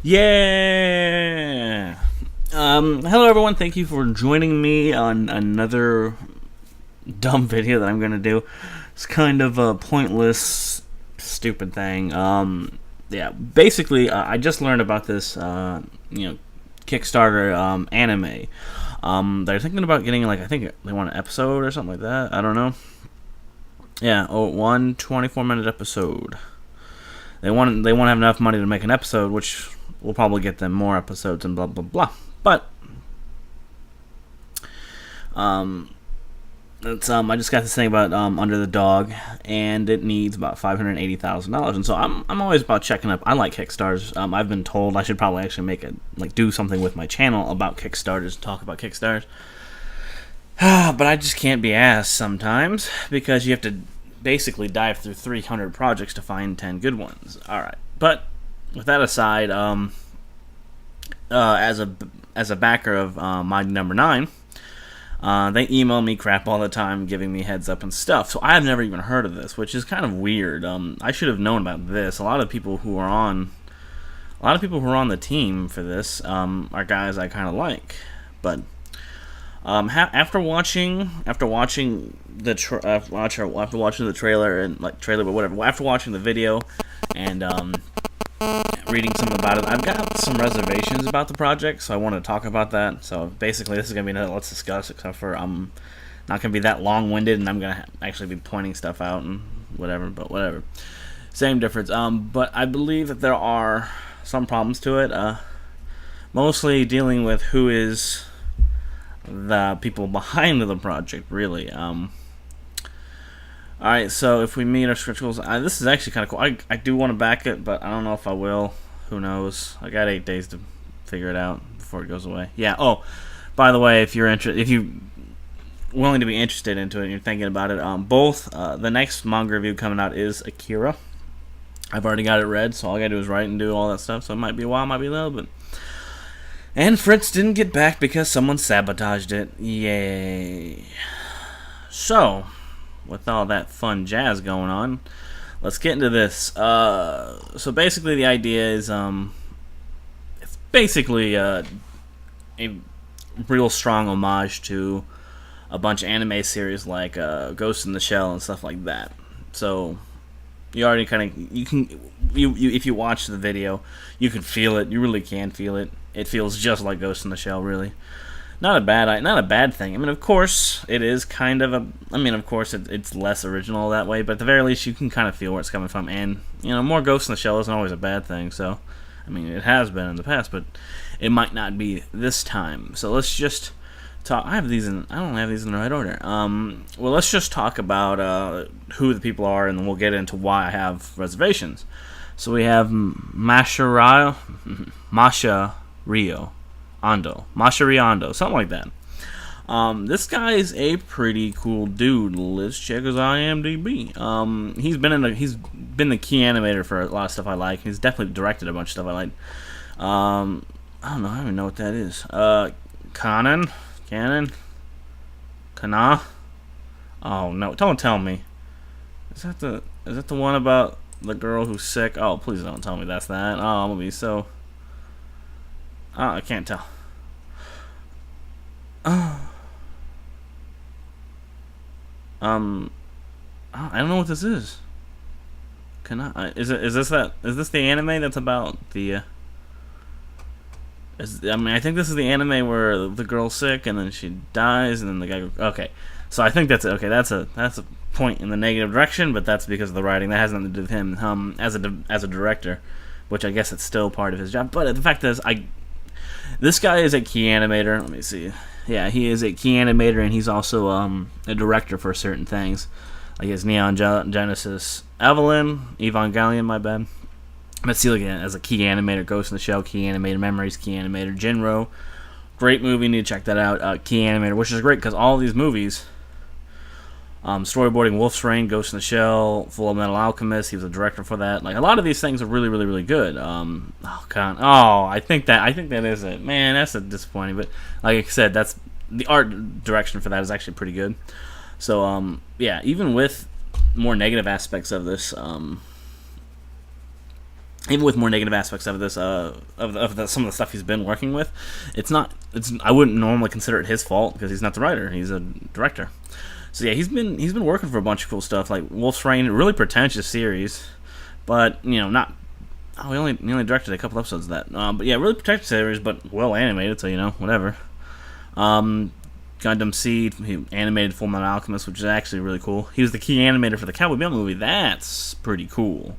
Yeah. Hello everyone. Thank you for joining me on another dumb video that I'm gonna do. It's kind of a pointless, stupid thing. Yeah. Basically, I just learned about this, Kickstarter anime. They're thinking about getting I think they want an episode or something like that. I don't know. Yeah. Oh, one 24-minute episode. They want to have enough money to make an episode, which will probably get them more episodes and blah blah blah. But um, it's I just got this thing about Under the Dog, and it needs about $580,000, and so I'm always about checking up. I like Kickstarters. I've been told I should probably actually make it do something with my channel about Kickstarters, talk about Kickstarters. But I just can't be asked sometimes because you have to basically dive through 300 projects to find 10 good ones. All right, but with that aside, as a backer of my number 9, they email me crap all the time, giving me heads up and stuff. So I've never even heard of this, which is kind of weird. I should have known about this. A lot of people who are on the team for this are guys I kind of like, but. After watching the trailer and but whatever. After watching the video and reading some about it, I've got some reservations about the project, so I want to talk about that. So basically, this is gonna be another let's discuss, except for I'm not gonna be that long-winded, and I'm gonna actually be pointing stuff out and whatever. But whatever, same difference. But I believe that there are some problems to it. Mostly dealing with who is the people behind the project, really. Alright, so if we meet our schedules, this is actually kind of cool. I do want to back it, but I don't know if I will. Who knows? I got 8 days to figure it out before it goes away. Yeah. Oh, by the way, if you're willing to be interested into it and you're thinking about it, both the next manga review coming out is Akira. I've already got it read, so all I gotta do is write and do all that stuff. So it might be a while, might be a little bit. And Fritz didn't get back because someone sabotaged it. Yay. So, with all that fun jazz going on, let's get into this. So basically the idea is, it's basically a real strong homage to a bunch of anime series like Ghost in the Shell and stuff like that. So, you already if you watch the video, you can feel it. You really can feel it. It feels just like Ghost in the Shell, really. Not a bad thing. I mean, of course, it is kind of of course, it's less original that way, but at the very least, you can kind of feel where it's coming from. And, more Ghost in the Shell isn't always a bad thing, so, it has been in the past, but it might not be this time. So let's just talk. I don't have these in the right order. Well, let's just talk about who the people are, and then we'll get into why I have reservations. So we have Masahiro Ando, something like that. This guy is a pretty cool dude. Let's check his IMDb. He's been the key animator for a lot of stuff I like. He's definitely directed a bunch of stuff I like. I don't know. I don't even know what that is. Kana. Oh no! Don't tell me. Is that the one about the girl who's sick? Oh, please don't tell me that's that. Oh, I'm gonna be so. Oh, I can't tell. Oh. I don't know what this is. Is this the anime that's about the? I think this is the anime where the girl's sick and then she dies and then the guy. Okay, so I think that's it. Okay, that's a point in the negative direction, but that's because of the writing. That has nothing to do with him. As a director, which I guess it's still part of his job. But the fact is, this guy is a key animator. Let me see. Yeah, he is a key animator, and he's also a director for certain things, like his Neon Genesis Evangelion. My bad. Let's see, again as a key animator, Ghost in the Shell, key animator, Memories, key animator, Jinro. Great movie, need to check that out. Key animator, which is great because all of these movies, storyboarding Wolf's Rain, Ghost in the Shell, Full Metal Alchemist, he was a director for that. Like a lot of these things are really, really, really good. I think that is it. Man, that's a disappointing. But like I said, that's the art direction for that is actually pretty good. So yeah, even with more negative aspects of this, even with more negative aspects of this, some of the stuff he's been working with, I wouldn't normally consider it his fault because he's not the writer, he's a director. So yeah, he's been working for a bunch of cool stuff like Wolf's Rain, a really pretentious series, but not. Oh, he only directed a couple episodes of that. But yeah, really pretentious series, but well animated, so whatever. Gundam Seed, he animated Full Metal Alchemist, which is actually really cool. He was the key animator for the Cowboy Bebop movie. That's pretty cool.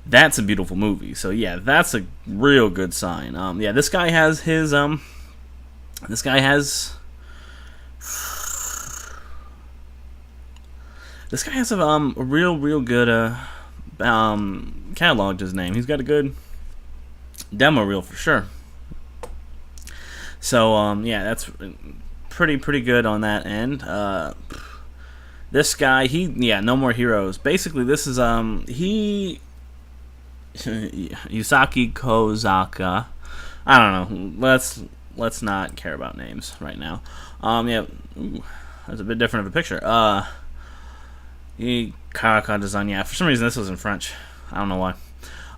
That's a beautiful movie. So yeah, that's a real good sign. Yeah, this guy has his this guy has a real good catalog to his name. He's got a good demo reel for sure. So yeah, that's pretty good on that end. This guy, No More Heroes. Basically, this is Yusaki Kozaka. I don't know. Let's not care about names right now. Yeah, that's a bit different of a picture. Character design. Yeah, for some reason this was in French. I don't know why.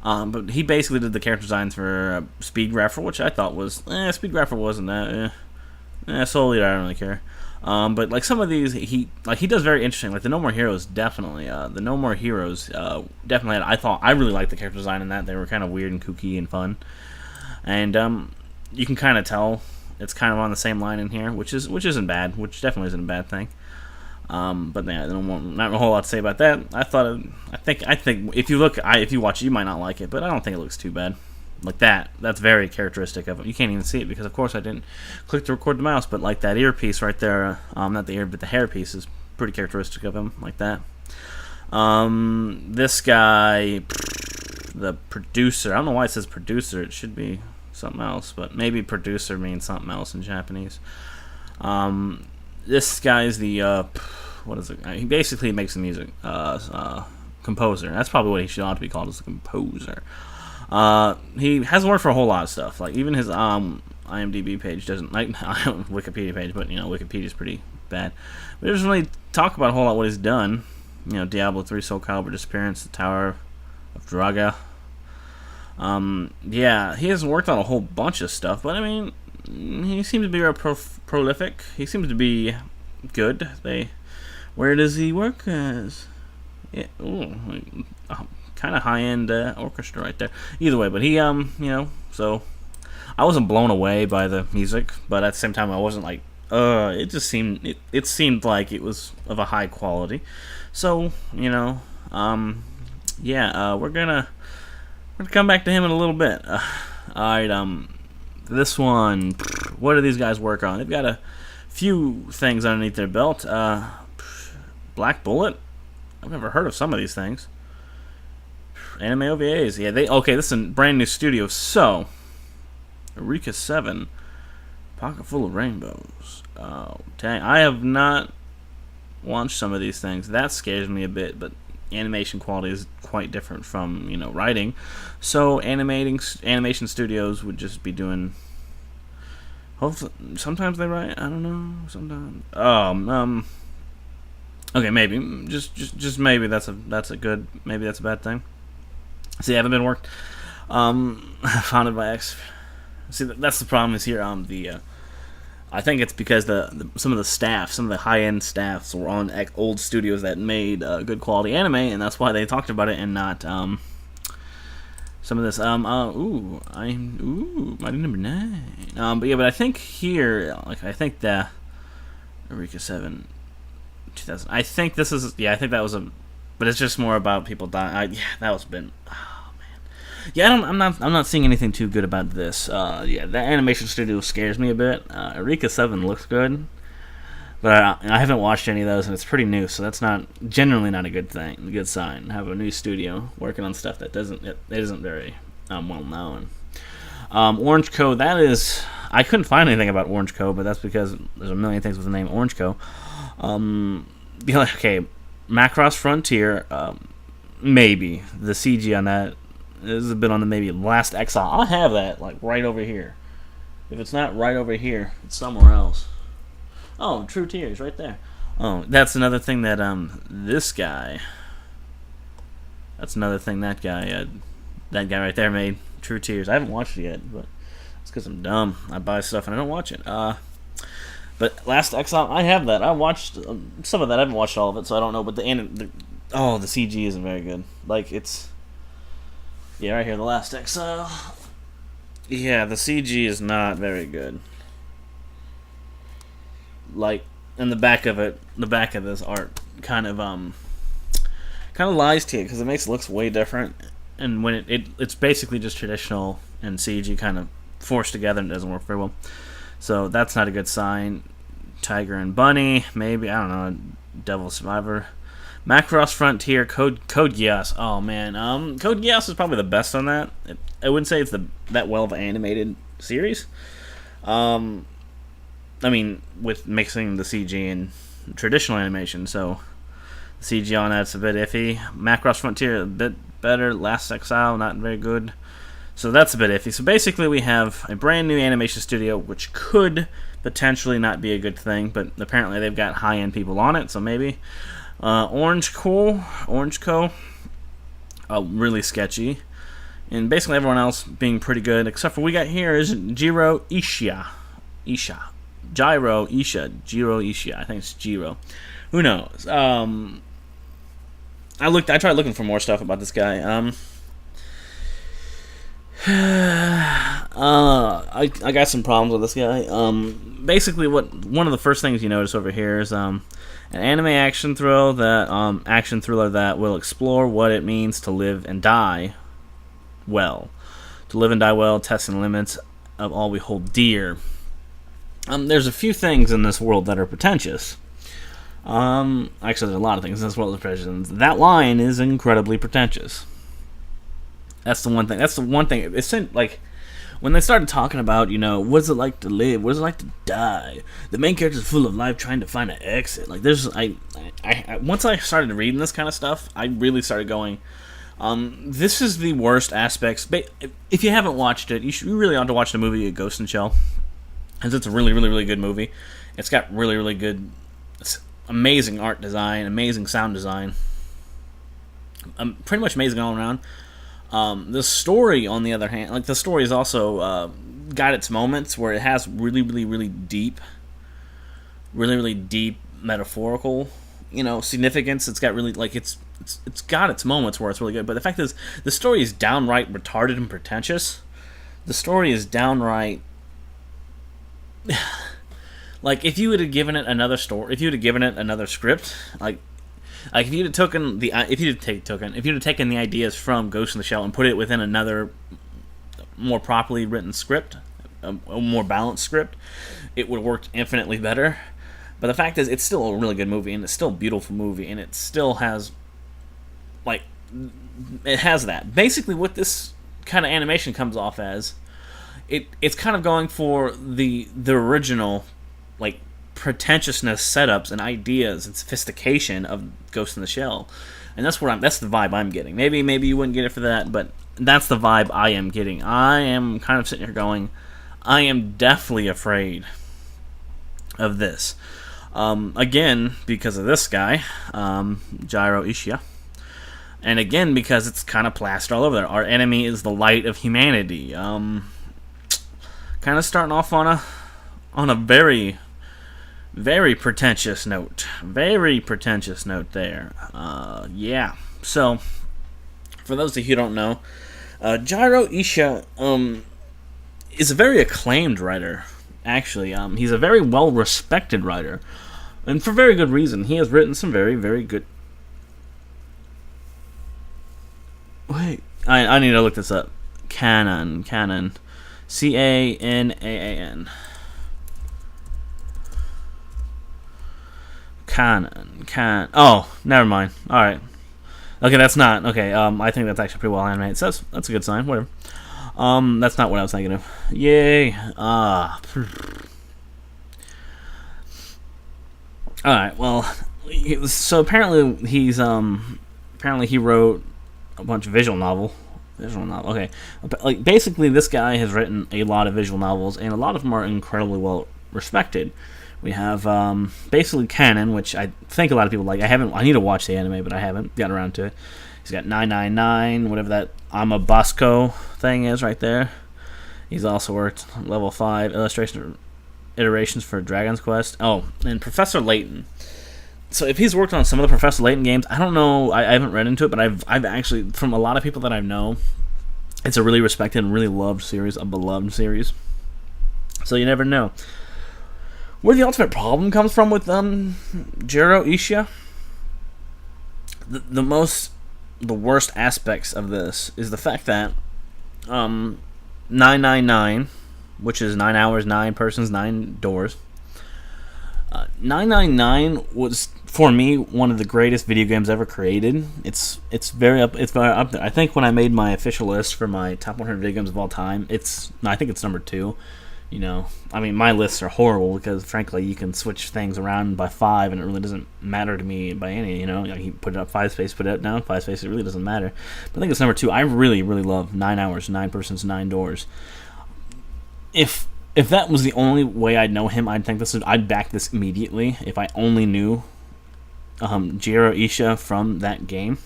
But he basically did the character designs for Speed Grapher, which I thought was Speed Grapher wasn't that. Soul Eater, I don't really care. But like some of these, he does very interesting. Like the No More Heroes, definitely. The No More Heroes, definitely. I really liked the character design in that. They were kind of weird and kooky and fun, and you can kind of tell it's kind of on the same line in here, which isn't bad. Which definitely isn't a bad thing. But yeah, not a whole lot to say about that. I think if you watch it, you might not like it, but I don't think it looks too bad. Like that's very characteristic of him. You can't even see it because, of course, I didn't click to record the mouse. But like that earpiece right there, not the ear, but the hairpiece is pretty characteristic of him, like that. This guy, the producer. I don't know why it says producer. It should be something else, but maybe producer means something else in Japanese. This guy is the what is it? He basically makes the music. Composer. That's probably what he ought to be called, as a composer. He hasn't worked for a whole lot of stuff. Like even his IMDb page doesn't like Wikipedia page, but Wikipedia's pretty bad. But he doesn't really talk about a whole lot what he's done. Diablo 3, Soul Calibur, Disappearance, The Tower of Draga. Yeah, he hasn't worked on a whole bunch of stuff, but I mean, he seems to be very prolific. He seems to be good. Where does he work as? Yeah, kind of high-end orchestra right there. Either way, but he, so I wasn't blown away by the music, but at the same time, I wasn't like, it just seemed, it seemed like it was of a high quality. So, yeah, we're gonna come back to him in a little bit. Alright, this one, what do these guys work on? They've got a few things underneath their belt. Black Bullet? I've never heard of some of these things. Anime OVAs. Yeah, this is a brand new studio. So, Eureka 7, Pocket Full of Rainbows. Oh, dang. I have not watched some of these things. That scares me a bit, but animation quality is quite different from, writing. So, animation studios would just be doing... Hopefully, sometimes they write. I don't know. Sometimes. Okay, maybe. Just maybe that's a good... Maybe that's a bad thing. See, I haven't been worked. Founded by X. See, that's the problem is here. I think it's because some of the high-end staffs were on old studios that made good quality anime, and that's why they talked about it and not some of this. Mighty Number 9. But I think here, I think the Eureka 7, 2000. I think this is. Yeah, I think that was but it's just more about people dying. That was been. Oh man. Yeah, I'm not seeing anything too good about this. Yeah, the animation studio scares me a bit. Eureka 7 looks good, but I haven't watched any of those, and it's pretty new, so that's generally not a good thing. A good sign. Have a new studio working on stuff that isn't very well known. Orange Co. That is. I couldn't find anything about Orange Co. But that's because there's a million things with the name Orange Co. Okay. Macross Frontier, maybe. The CG on that is a bit on the maybe. Last Exile. I have that, right over here. If it's not right over here, it's somewhere else. Oh, True Tears, right there. Oh, that's another thing that, this guy... That's another thing that guy That guy right there made True Tears. I haven't watched it yet, but it's because I'm dumb. I buy stuff and I don't watch it. But Last Exile, I have that. I watched some of that. I haven't watched all of it, so I don't know. But the CG isn't very good. Like, it's... Yeah, right here, The Last Exile. Yeah, the CG is not very good. Like, in the back of it, the back of this art kind of lies to you, because it makes it looks way different. And when it's basically just traditional and CG kind of forced together and it doesn't work very well. So that's not a good sign. Tiger and Bunny, maybe, I don't know. Devil Survivor, Macross Frontier, Code Geass. Oh man, Code Geass is probably the best on that. I wouldn't say it's that well of an animated series. I mean, with mixing the CG and traditional animation, so the CG on that's a bit iffy. Macross Frontier a bit better. Last Exile not very good. So that's a bit iffy. So basically we have a brand new animation studio, which could potentially not be a good thing, but apparently they've got high-end people on it, so maybe. Orange Co. Really sketchy. And basically everyone else being pretty good, except for we got here is Jiro Ishii. Jiro Ishii. I think it's Jiro. Who knows? I tried looking for more stuff about this guy. I got some problems with this guy. Basically, one of the first things you notice over here is an anime action thriller that will explore what it means to live and die well. To live and die well, testing the limits of all we hold dear. There's a few things in this world that are pretentious. Actually, there's a lot of things in this world that are pretentious. That line is incredibly pretentious. That's the one thing. It's like when they started talking about, what is it like to live? What is it like to die? The main character is full of life, trying to find an exit. Like once I started reading this kind of stuff, I really started going. This is the worst aspects. If you haven't watched it, you really ought to watch the movie Ghost in the Shell, because it's a really, really, really good movie. It's got really, really good, amazing art design, amazing sound design. Pretty much amazing all around. The story, on the other hand, the story is also got its moments where it has really, really, really deep metaphorical, significance. It's got really it's got its moments where it's really good. But the fact is, the story is downright retarded and pretentious. The story is downright if you would have given it another story, if you would have given it another script, if you'd have taken the ideas from Ghost in the Shell and put it within another more properly written script, a more balanced script, it would have worked infinitely better. But the fact is, it's still a really good movie, and it's still a beautiful movie, and it still has it has that. Basically, what this kind of animation comes off as, it's kind of going for the original pretentiousness, setups, and ideas and sophistication of Ghost in the Shell, and that's the vibe I'm getting. Maybe you wouldn't get it for that, but that's the vibe I am getting. I am kind of sitting here going, I am deathly afraid of this. Again, because of this guy, Jiro Ishii, and again because it's kind of plastered all over there. Our enemy is the light of humanity. Kind of starting off on a very, very pretentious note. Very pretentious note there. Yeah. So, for those of you who don't know, Jiro Ishii is a very acclaimed writer, actually. He's a very well-respected writer, and for very good reason. He has written some very, very good... Wait, I need to look this up. Canon. Canaan. Canon. Oh, never mind. Alright. Okay, that's not. Okay, I think that's actually pretty well animated. So that's a good sign. Whatever. That's not what I was thinking of. Yay. Alright, well, so apparently he wrote a bunch of visual novel. Okay. Basically, this guy has written a lot of visual novels, and a lot of them are incredibly well respected. We have basically Canon, which I think a lot of people like. I need to watch the anime, but I haven't gotten around to it. He's got 999, whatever that Ama Bosco thing is right there. He's also worked level 5 illustration iterations for Dragon's Quest. Oh, and Professor Layton. So if he's worked on some of the Professor Layton games, I don't know. I haven't read into it, but I've actually, from a lot of people that I know, it's a really respected and really loved series, a beloved series. So you never know. Where the ultimate problem comes from with Jiro Isha, the worst aspects of this is the fact that 999, which is 9 hours, 9 persons, 9 doors. 999 was, for me, one of the greatest video games ever created. It's very up there. I think when I made my official list for my top 100 video games of all time, I think it's number 2. You know, I mean, my lists are horrible because, frankly, you can switch things around by 5, and it really doesn't matter to me by any. You know, like you put it up 5 space, put it down 5 space. It really doesn't matter. But I think it's number 2. I really, really love 9 hours, 9 persons, 9 doors. If that was the only way I'd know him, I'd back this immediately. If I only knew Jiro Isha from that game.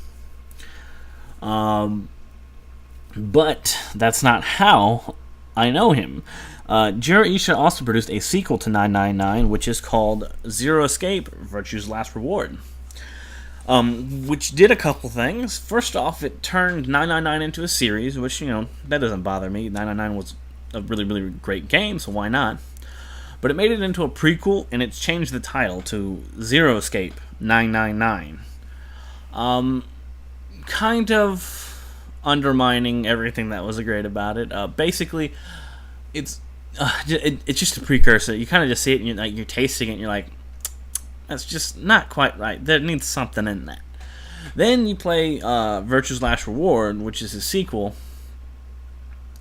But that's not how I know him. Jiro Isha also produced a sequel to 999, which is called Zero Escape: Virtue's Last Reward, which did a couple things. First off, it turned 999 into a series, which, that doesn't bother me. 999 was a really, really great game, so why not? But it made it into a prequel, and it's changed the title to Zero Escape 999. Kind of undermining everything that was great about it. Basically, it's just a precursor. You kind of just see it, and you're tasting it, and you're like, that's just not quite right. There needs something in that. Then you play Virtue's Last Reward, which is a sequel.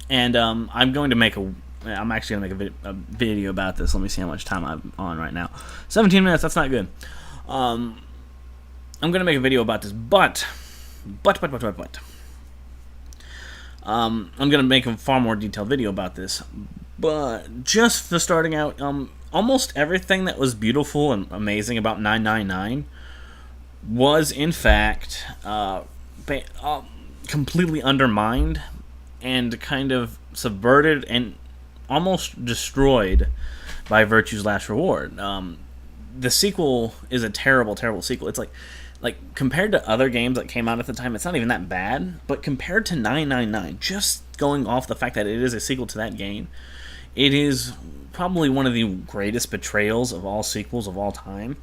And I'm actually going to make a video about this. Let me see how much time I'm on right now. 17 minutes, that's not good. I'm going to make a video about this, but I'm going to make a far more detailed video about this. But just for starting out, almost everything that was beautiful and amazing about 999 was, in fact, completely undermined and kind of subverted and almost destroyed by Virtue's Last Reward. The sequel is a terrible, terrible sequel. It's like compared to other games that came out at the time, it's not even that bad. But compared to 999, just going off the fact that it is a sequel to that game, it is probably one of the greatest betrayals of all sequels of all time.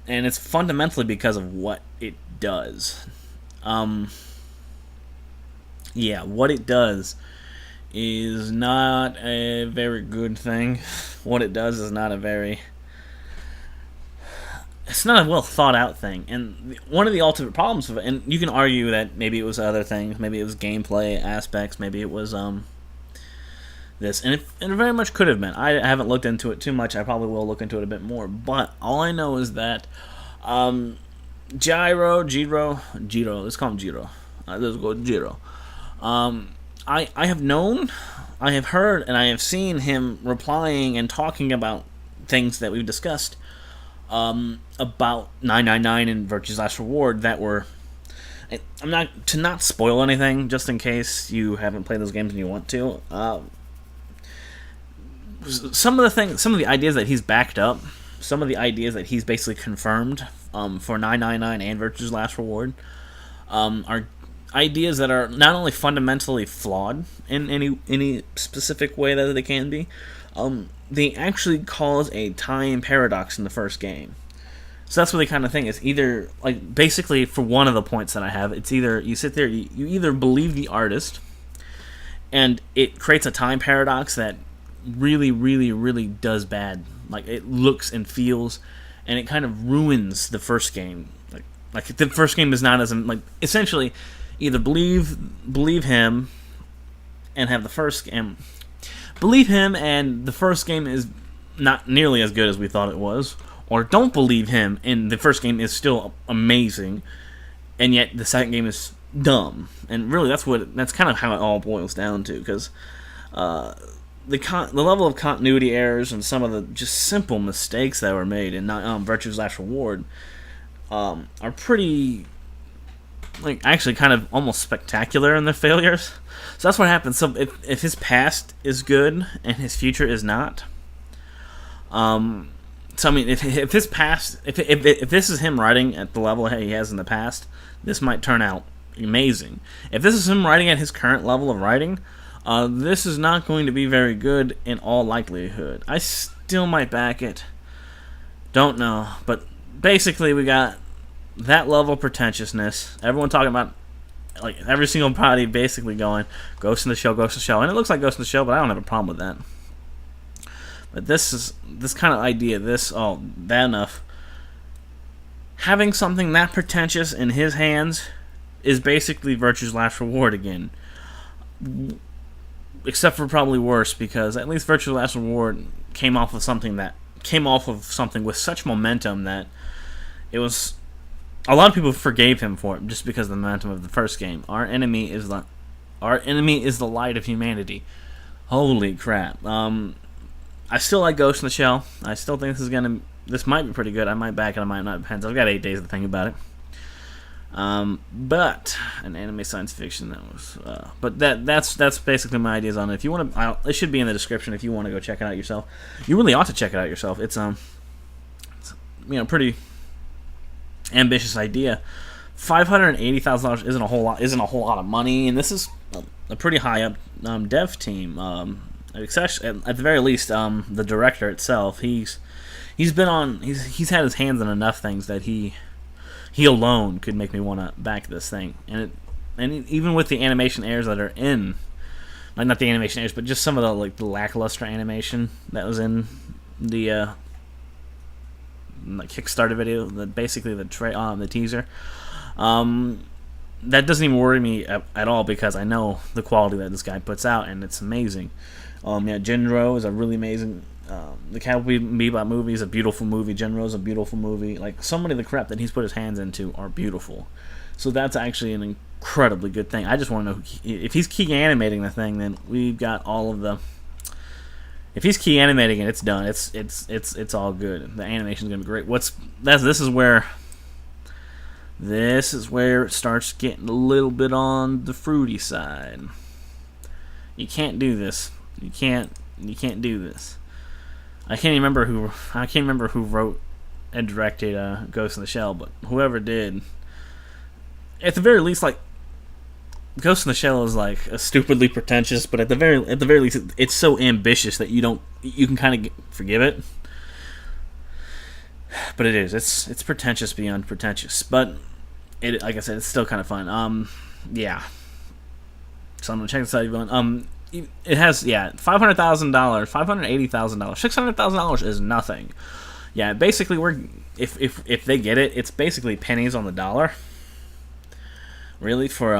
And it's fundamentally because of what it does. What it does is not a very good thing. What it does is not it's not a well thought out thing. And one of the ultimate problems of it, and you can argue that maybe it was other things, maybe it was gameplay aspects, maybe it was this, and it very much could have been. I haven't looked into it too much. I probably will look into it a bit more. But all I know is that Jiro, let's call him Jiro. Let's go Jiro. I have heard, and I have seen him replying and talking about things that we've discussed about 999 and Virtue's Last Reward that were... I'm not spoil anything, just in case you haven't played those games and you want to. Some of the ideas that he's backed up, some of the ideas that he's basically confirmed for 999 and Virtue's Last Reward are ideas that are not only fundamentally flawed in any specific way that they can be, they actually cause a time paradox in the first game. So that's what the kind of thing is. Either, like, basically, for one of the points that I have, it's either you sit there, you either believe the artist, and it creates a time paradox that really, really, really does bad. Like, it looks and feels, and it kind of ruins the first game. Like the first game is not as, like, essentially, either believe him and have the first game. Believe him and the first game is not nearly as good as we thought it was. Or don't believe him and the first game is still amazing, and yet the second game is dumb. And really, that's kind of how it all boils down to. Because the level of continuity errors and some of the just simple mistakes that were made in Virtue's Last Reward are pretty like actually kind of almost spectacular in their failures. So that's what happens. So if his past is good and his future is not, so I mean, if his past, if this is him writing at the level he has in the past, this might turn out amazing. If this is him writing at his current level of writing, this is not going to be very good in all likelihood. I still might back it. Don't know, but basically we got that level of pretentiousness. Everyone talking about, like, every single party basically going Ghost in the Shell, Ghost in the Shell, and it looks like Ghost in the Shell, but I don't have a problem with that. But this kind of idea, bad enough. Having something that pretentious in his hands is basically Virtue's Last Reward again. Except for probably worse, because at least Virtue's Last Reward came off of something with such momentum that it was. A lot of people forgave him for it just because of the momentum of the first game. Our enemy is the light of humanity. Holy crap! I still like Ghost in the Shell. I still think this might be pretty good. I might back it, I might not. Depends. I've got 8 days to think about it. But an anime science fiction but that's basically my ideas on it. If you want to, it should be in the description if you want to go check it out yourself. You really ought to check it out yourself. It's pretty ambitious idea. $580,000 isn't a whole lot of money, and this is a pretty high up dev team. At the very least, the director itself, he's had his hands in enough things that he alone could make me want to back this thing. And even with the animation errors that are in, like not the animation errors, but just some of the lackluster animation that was in the Kickstarter video, basically the teaser. That doesn't even worry me at all because I know the quality that this guy puts out, and it's amazing. Genro is a really amazing. The Cowboy Bebop movie is a beautiful movie. Genro is a beautiful movie. Like, so many of the crap that he's put his hands into are beautiful. So that's actually an incredibly good thing. I just want to know if he's key animating the thing, then we've got all of the. If he's key animating it, it's done. It's all good. The animation's gonna be great. This is where it starts getting a little bit on the fruity side. You can't do this. You can't do this. I can't remember who wrote and directed Ghost in the Shell, but whoever did, at the very least, like, Ghost in the Shell is like a stupidly pretentious, but at the very least, it's so ambitious that you can kind of forgive it. But it's pretentious beyond pretentious. But like I said, it's still kind of fun. Yeah. So I'm gonna check this out, everyone. It has $500,000, $580,000, $600,000 is nothing. Yeah, basically if they get it, it's basically pennies on the dollar. Really, for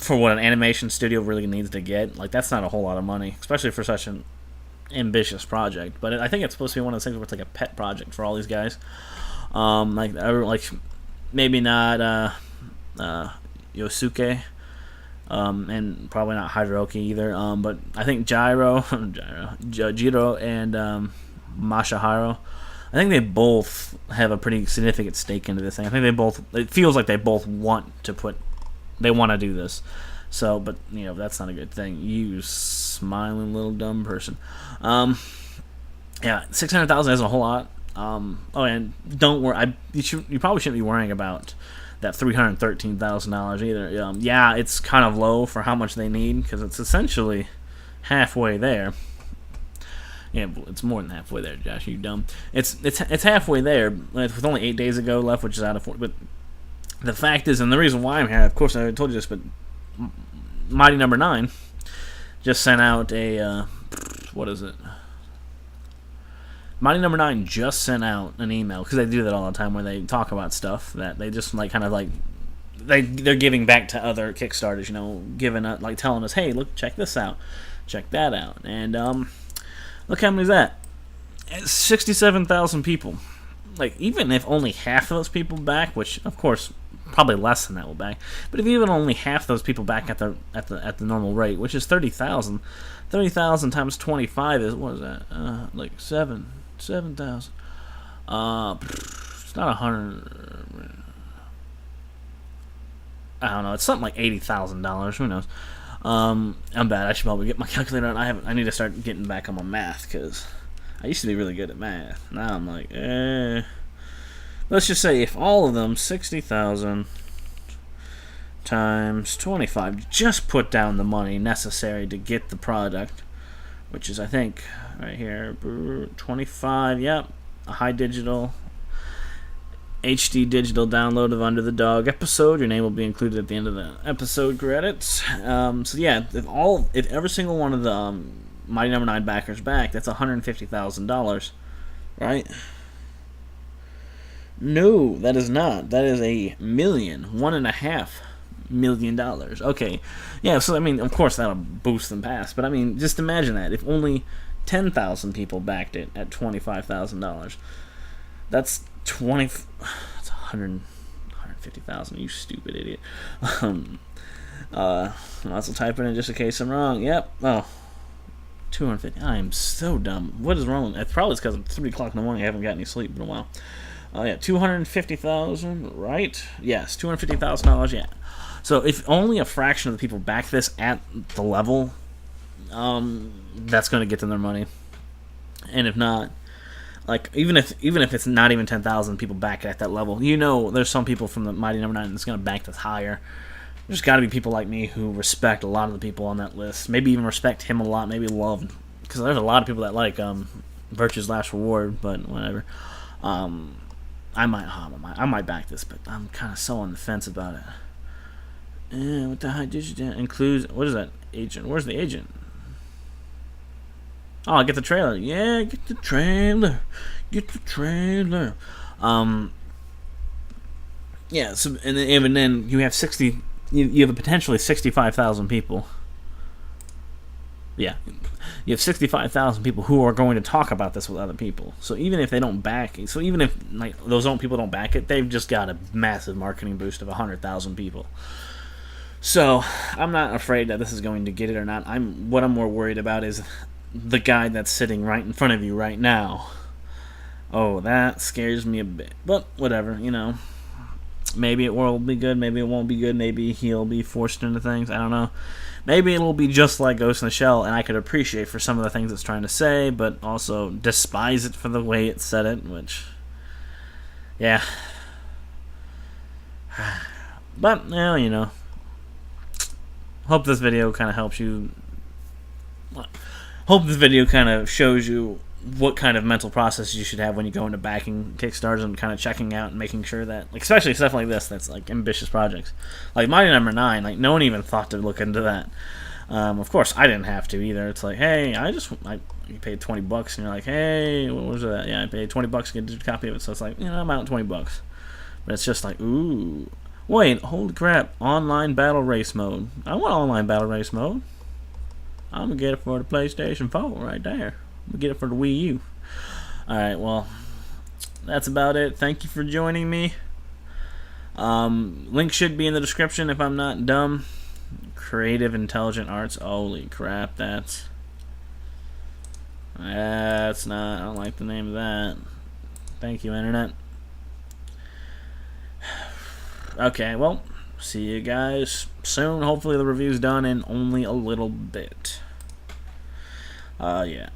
what an animation studio really needs to get, like, that's not a whole lot of money, especially for such an ambitious project. But I think it's supposed to be one of those things where it's like a pet project for all these guys. Like maybe not Yosuke. And probably not Hideroki either. But I think Jiro and Masahiro, I think they both have a pretty significant stake into this thing. I think it feels like they both want to do this. So, but that's not a good thing. You smiling little dumb person. Yeah, $600,000 isn't a whole lot. And don't worry. You probably shouldn't be worrying about that $313,000 either. Yeah, it's kind of low for how much they need because it's essentially halfway there. Yeah, it's more than halfway there, Josh. You dumb. It's halfway there with only 8 days ago left, which is out of 4. But the fact is, and the reason why I'm here, of course, I told you this, but Mighty Number 9 just sent out a what is it? Mighty Number 9 just sent out an email, because they do that all the time where they talk about stuff that they just they're giving back to other Kickstarters, telling us, hey, look, check this out, check that out, and look how many's that? It's 67,000 people. Like, even if only half of those people back, which of course probably less than that will back, but if even only half those people back at the normal rate, which is 30,000 times 25 is, what is that? Like 7,000. It's not 100. I don't know. It's something like $80,000. Who knows? I'm bad. I should probably get my calculator out. I need to start getting back on my math because I used to be really good at math. Now I'm like, Let's just say if all of them 60,000 times 25, just put down the money necessary to get the product, which is I think right here 25. Yep, a high digital. HD digital download of Under the Dog episode. Your name will be included at the end of the episode credits. So yeah, if every single one of the Mighty Number 9 backers back, that's $150,000, right? No, that is not. That is $1.5 million. Okay, yeah. So I mean, of course that'll boost them past. But I mean, just imagine that if only 10,000 people backed it at $25,000, that's 150,000. You stupid idiot. I'll also type it in just in case I'm wrong. Yep. Oh, 250. I am so dumb. What is wrong with me? It's probably because it's 3 o'clock in the morning. I haven't got any sleep in a while. Oh yeah, 250,000. Right? Yes, $250,000. Yeah. So if only a fraction of the people back this at the level, that's going to get them their money. And if not, like even if it's not even 10,000 people back at that level, there's some people from the Mighty Number 9 that's going to back this higher. There's got to be people like me who respect a lot of the people on that list. Maybe even respect him a lot. Maybe love, because there's a lot of people that like Virtue's Last Reward, but whatever. I might back this, but I'm kind of so on the fence about it. What the high digit includes? What is that agent? Where's the agent? Oh, I get the trailer. Yeah, get the trailer. Get the trailer. Yeah. So and then, even then, you have 60. You have potentially 65,000 people. Yeah, you have 65,000 people who are going to talk about this with other people. So even if they don't back it, so even if like those people don't back it, they've just got a massive marketing boost of 100,000 people. So I'm not afraid that this is going to get it or not. What I'm more worried about is the guy that's sitting right in front of you right now. Oh, that scares me a bit. But whatever, Maybe it will be good, maybe it won't be good, maybe he'll be forced into things, I don't know. Maybe it'll be just like Ghost in the Shell, and I could appreciate for some of the things it's trying to say, but also despise it for the way it said it, which, yeah. But, hope this video kind of helps you. Hope this video kind of shows you what kind of mental process you should have when you go into backing Kickstarters and kind of checking out and making sure that, like, especially stuff like this that's like ambitious projects, like Mighty Number 9. Like no one even thought to look into that. Of course, I didn't have to either. It's like, hey, you paid $20, and you're like, hey, what was that? Yeah, I paid $20 to get a copy of it. So it's like, I'm out $20, but it's just like, ooh, wait, holy crap, online battle race mode. I want online battle race mode. I'm gonna get it for the PlayStation 4 right there. We'll get it for the Wii U. Alright, well, that's about it. Thank you for joining me. Link should be in the description if I'm not dumb. Creative Intelligent Arts. Holy crap, that's not, I don't like the name of that. Thank you, Internet. Okay, well, see you guys soon. Hopefully the review's done in only a little bit. Yeah.